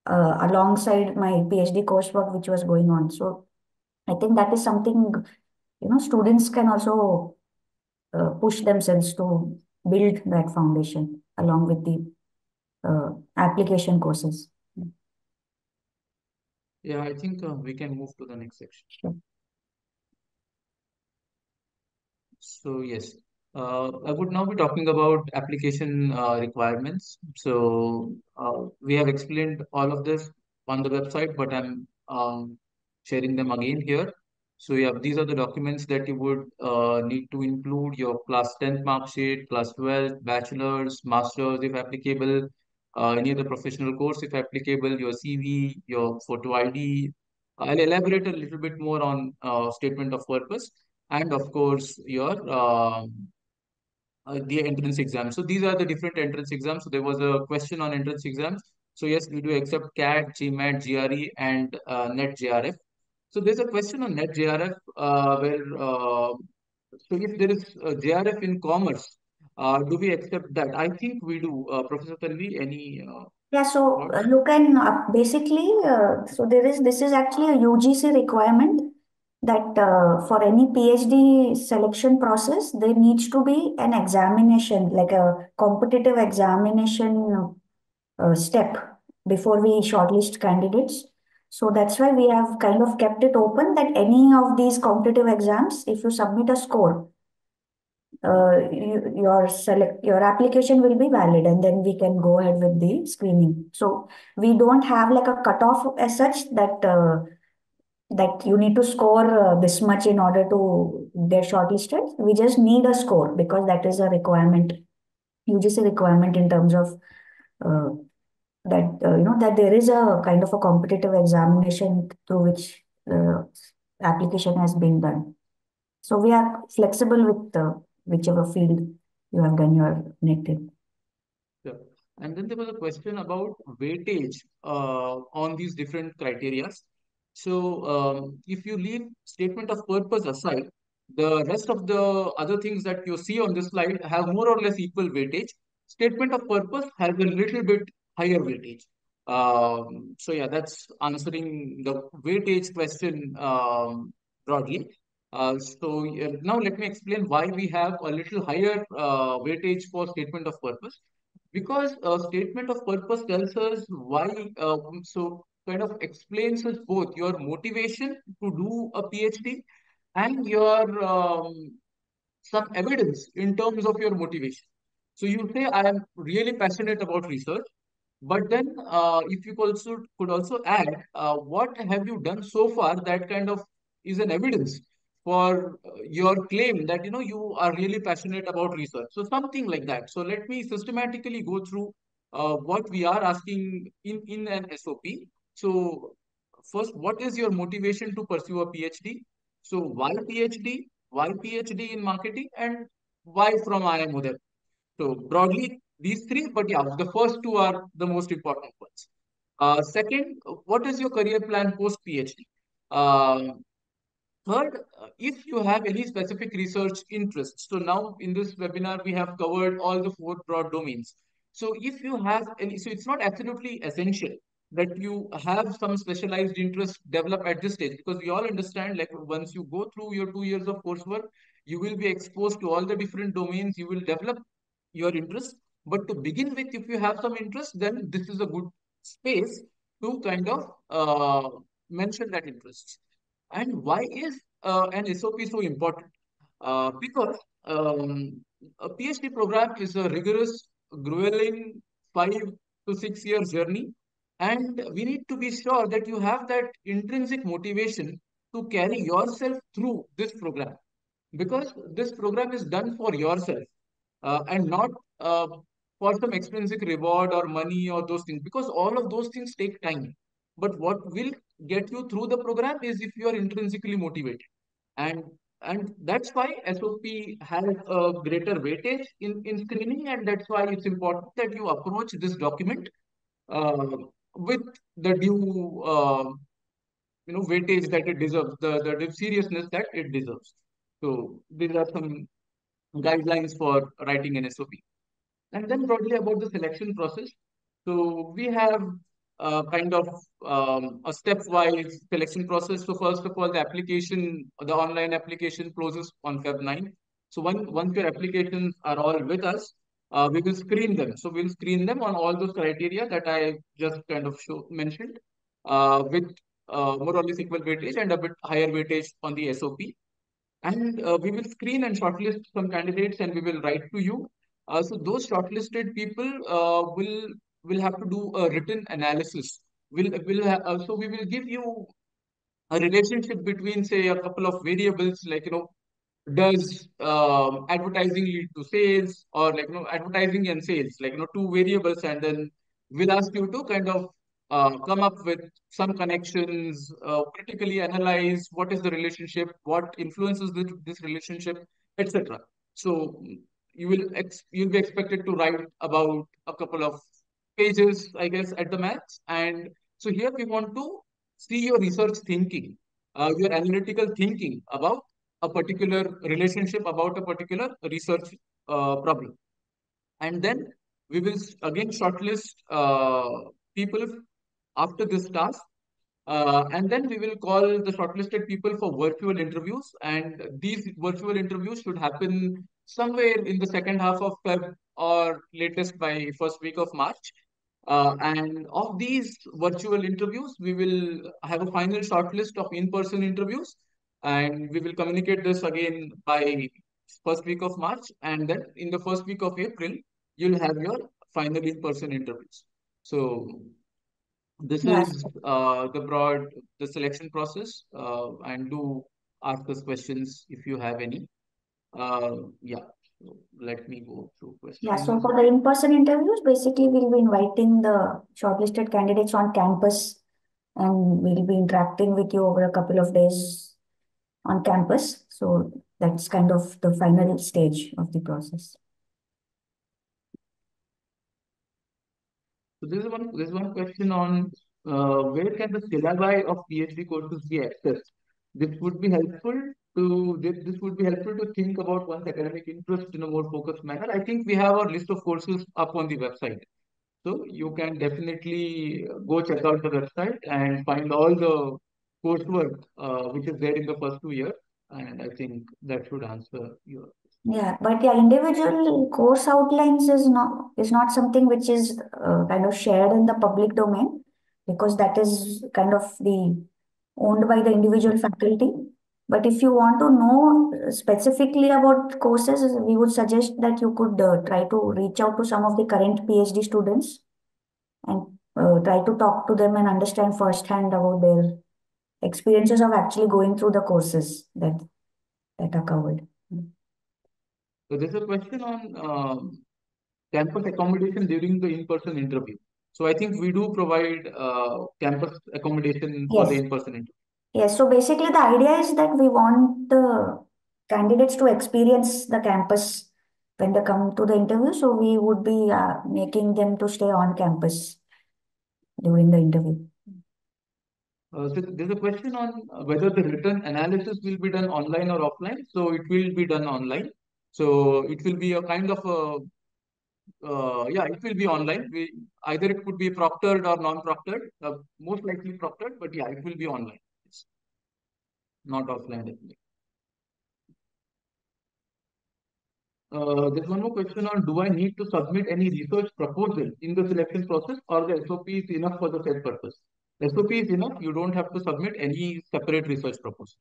alongside my PhD coursework, which was going on. So I think that is something, students can also push themselves to build that foundation along with the application courses. Yeah, I think we can move to the next section. Sure. So yes, I would now be talking about application requirements. So we have explained all of this on the website, but I'm sharing them again here. So yeah, these are the documents that you would need to include: your class 10th mark sheet, class 12, bachelor's, master's if applicable, any other professional course if applicable, your CV, your photo ID. I'll elaborate a little bit more on statement of purpose, and of course your the entrance exam. So these are the different entrance exams. So there was a question on entrance exams. So yes, we do accept CAT, GMAT, GRE, and NET JRF. So there's a question on NET JRF where so if there is JRF in commerce, do we accept that? I think we do. Professor Tanvi, any Yeah, so thoughts? you can basically, so this is actually a UGC requirement that for any PhD selection process, there needs to be an examination, like a competitive examination step before we shortlist candidates. So that's why we have kind of kept it open that any of these competitive exams, if you submit a score, your application will be valid, and then we can go ahead with the screening. So we don't have like a cutoff as such that you need to score this much in order to get shortlisted. We just need a score because that is a requirement, UGC requirement in terms of uh, that there is a kind of a competitive examination through which application has been done. So we are flexible with whichever field you have done your NET in. Yeah. And then there was a question about weightage on these different criteria. So if you leave statement of purpose aside, the rest of the other things that you see on this slide have more or less equal weightage. Statement of purpose has a little bit higher weightage. So yeah, that's answering the weightage question broadly. Now let me explain why we have a little higher weightage for statement of purpose. Because a statement of purpose tells us why, so kind of explains us both your motivation to do a PhD and your some evidence in terms of your motivation. So you say, I am really passionate about research, but then if you could also add, what have you done so far that kind of is an evidence for your claim that you are really passionate about research. So something like that. So let me systematically go through what we are asking in an SOP. So first, what is your motivation to pursue a PhD? So why PhD? Why PhD in marketing? And why from IIM Udaipur? So broadly, these three, but yeah, the first two are the most important ones. Second, what is your career plan post PhD? Third, if you have any specific research interests. So now in this webinar, we have covered all the four broad domains. So if you have any, so it's not absolutely essential that you have some specialized interest develop at this stage, because we all understand, like once you go through your 2 years of coursework, you will be exposed to all the different domains, you will develop your interest. But to begin with, if you have some interest, then this is a good space to kind of mention that interest. And why is an SOP so important? Because a PhD program is a rigorous, grueling 5 to 6 year journey, and we need to be sure that you have that intrinsic motivation to carry yourself through this program, because this program is done for yourself and not uh, for some extrinsic reward or money or those things, because all of those things take time. But what will get you through the program is if you are intrinsically motivated. And that's why SOP has a greater weightage in screening, and that's why it's important that you approach this document uh, with the due weightage that it deserves, the seriousness that it deserves. So these are some guidelines for writing an SOP. And then broadly about the selection process. So we have kind of a stepwise selection process. So first of all, the online application closes on Feb 9. So once your applications are all with us, we will screen them. So we'll screen them on all those criteria that I just kind of mentioned, with more or less equal weightage and a bit higher weightage on the SOP. And we will screen and shortlist some candidates, and we will write to you. So those shortlisted people will have to do a written analysis. So we will give you a relationship between, say, a couple of variables, like, does advertising lead to sales, or, like, advertising and sales, like, two variables, and then we'll ask you to kind of come up with some connections, critically analyze what is the relationship, what influences this relationship, etc. So you'll be expected to write about a couple of pages, I guess, at the max. And so here we want to see your research thinking, your analytical thinking about a particular relationship, about a particular research problem. And then we will again shortlist people after this task. And then we will call the shortlisted people for virtual interviews. And these virtual interviews should happen somewhere in the second half of Feb, or latest by first week of March. And of these virtual interviews, we will have a final shortlist of in-person interviews, and we will communicate this again by first week of March. And then in the first week of April, you'll have your final in-person interviews. So this Yes. is the selection process. And do ask us questions if you have any. Yeah. So let me go through Yeah, so questions. for the in-person interviews, basically we'll be inviting the shortlisted candidates on campus, and we'll be interacting with you over a couple of days on campus. So that's kind of the final stage of the process. So there's one question on where can the syllabi of PhD courses be accessed? This would be helpful this would be helpful to think about one's academic interest in a more focused manner. I think we have our list of courses up on the website. So you can definitely go check out the website and find all the coursework which is there in the first 2 years. And I think that should answer your. Yeah, but yeah, individual course outlines is not something which is kind of shared in the public domain, because that is kind of the owned by the individual faculty. But if you want to know specifically about courses, we would suggest that you could try to reach out to some of the current PhD students and try to talk to them and understand firsthand about their experiences of actually going through the courses that are covered. So there's a question on campus accommodation during the in-person interview. So I think we do provide campus accommodation for the Yes. in-person interview. Yes, so basically the idea is that we want the candidates to experience the campus when they come to the interview. So we would be making them to stay on campus during the interview. So there's a question on whether the written analysis will be done online or offline. So it will be done online. So it will be a kind of it will be online. Either it could be proctored or non-proctored. Most likely proctored, but yeah, it will be online. It's not offline, definitely. There's one more question on, do I need to submit any research proposal in the selection process, or the SOP is enough for the said purpose? SOP is enough. You don't have to submit any separate research proposal.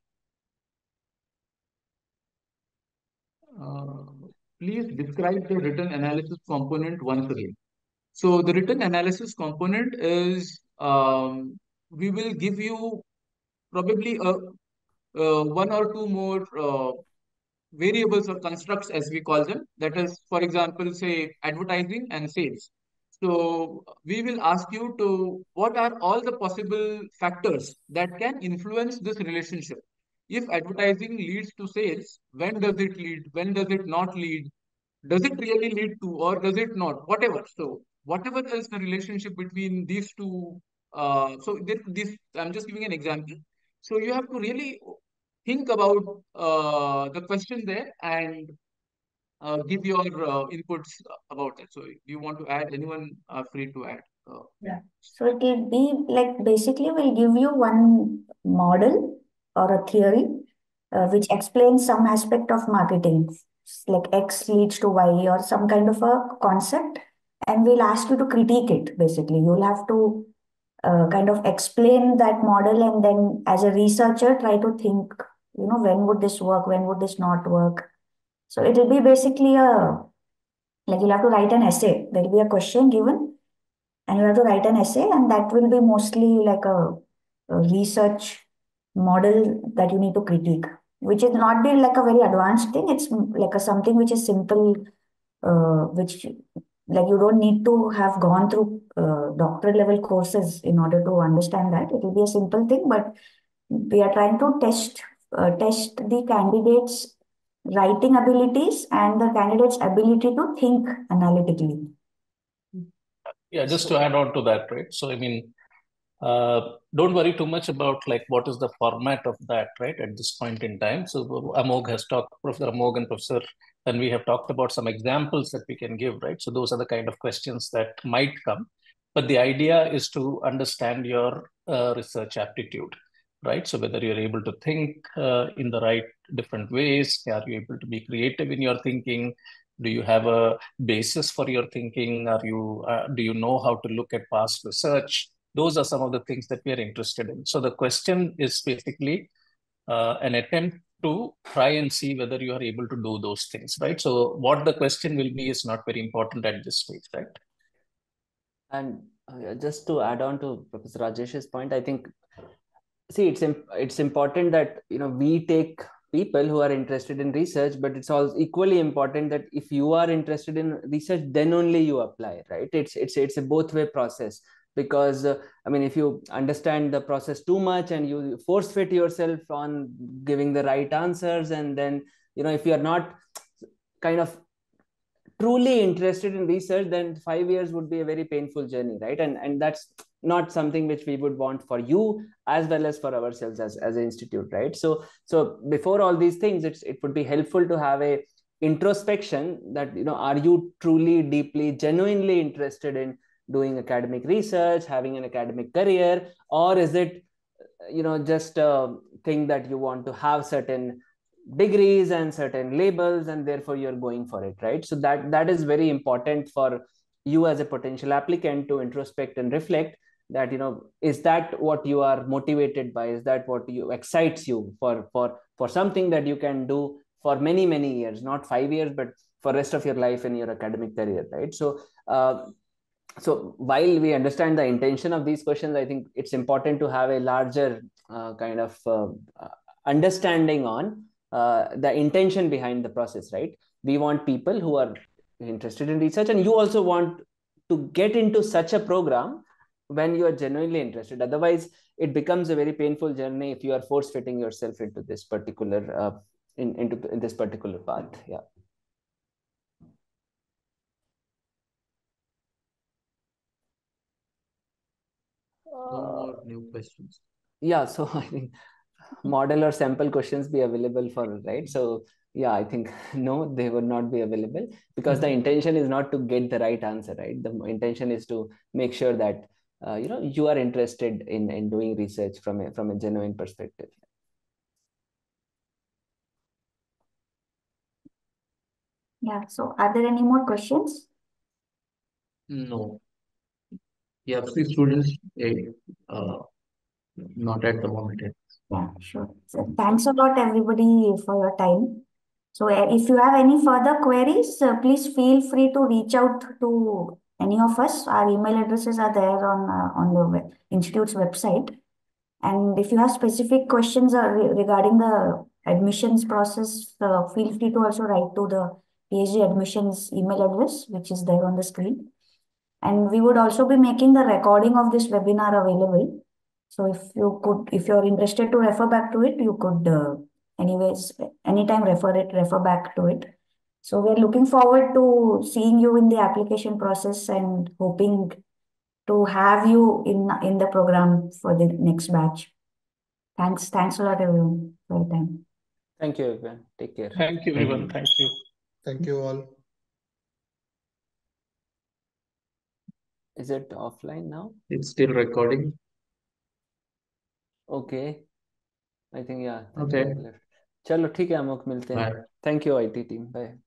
Please describe the written analysis component once again. So the written analysis component is, we will give you probably one or two more variables or constructs, as we call them. That is, for example, say advertising and sales. So we will ask you to, what are all the possible factors that can influence this relationship? If advertising leads to sales, when does it lead? When does it not lead? Does it really lead to, or does it not? Whatever. So whatever is the relationship between these two. So this, I'm just giving an example. So you have to really think about the question there and give your inputs about it. So do you want to add? Anyone are free to add. Yeah. So it will be like basically we'll give you one model or a theory which explains some aspect of marketing, like X leads to Y or some kind of a concept, and we'll ask you to critique it. Basically, you'll have to kind of explain that model, and then as a researcher, try to think, when would this work, when would this not work. So it will be basically like you'll have to write an essay. There will be a question given and you have to write an essay, and that will be mostly like a research model that you need to critique, which is not be like a very advanced thing. It's like a something which is simple, which like you don't need to have gone through doctorate level courses in order to understand that. It will be a simple thing, but we are trying to test the candidates' writing abilities and the candidates' ability to think analytically. Yeah, just to add on to that, right? So, I mean, don't worry too much about like what is the format of that, right? At this point in time. So Amogh has talked, Professor Amogh and Professor Tanvi have talked about some examples that we can give, right? So those are the kind of questions that might come. But the idea is to understand your research aptitude, right? So whether you're able to think in the right different ways, are you able to be creative in your thinking? Do you have a basis for your thinking? Do you know how to look at past research? Those are some of the things that we are interested in. So the question is basically an attempt to try and see whether you are able to do those things, right? So what the question will be is not very important at this stage, right? And just to add on to Professor Rajesh's point, I think, see, it's important that we take people who are interested in research, but it's also equally important that if you are interested in research, then only you apply, right? It's a both way process, because I mean, if you understand the process too much and you force fit yourself on giving the right answers, and then if you are not kind of truly interested in research, then 5 years would be a very painful journey, right? And that's not something which we would want for you as well as for ourselves as an institute, right? So before all these things, it would be helpful to have a introspection that are you truly, deeply, genuinely interested in doing academic research, having an academic career, or is it just a thing that you want to have certain degrees and certain labels, and therefore you're going for it, right? So that is very important for you as a potential applicant to introspect and reflect that is that what you are motivated by, is that what you excites you for something that you can do for many years, not 5 years, but for rest of your life in your academic career, right? So while we understand the intention of these questions, I think it's important to have a larger kind of understanding on the intention behind the process, right? We want people who are interested in research, and you also want to get into such a program when you are genuinely interested. Otherwise, it becomes a very painful journey if you are force fitting yourself into this particular into this particular path. Yeah. No more new questions. Yeah, so I think model or sample questions be available for, right? So yeah, I think no, they would not be available, because the intention is not to get the right answer, right? The intention is to make sure that you are interested in doing research from a genuine perspective. Yeah. So are there any more questions? No. Yeah, please, students, uh, not at the moment. Yeah, sure. So thanks a lot, everybody, for your time. So if you have any further queries, please feel free to reach out to any of us. Our email addresses are there on the institute's website. And if you have specific questions regarding the admissions process, feel free to also write to the PhD admissions email address, which is there on the screen. And we would also be making the recording of this webinar available. So if you're interested to refer back to it, you could anytime refer back to it. So we're looking forward to seeing you in the application process and hoping to have you in the program for the next batch. Thanks a lot, everyone, for your time. Thank you, everyone. Take care. Thank you, Thank everyone. you. Thank you. Thank you all. Is it offline now? It's still recording. Okay. I think, yeah. Okay. चलो ठीक है, Amok मिलते हैं. Bye. Thank you, IT team. Bye.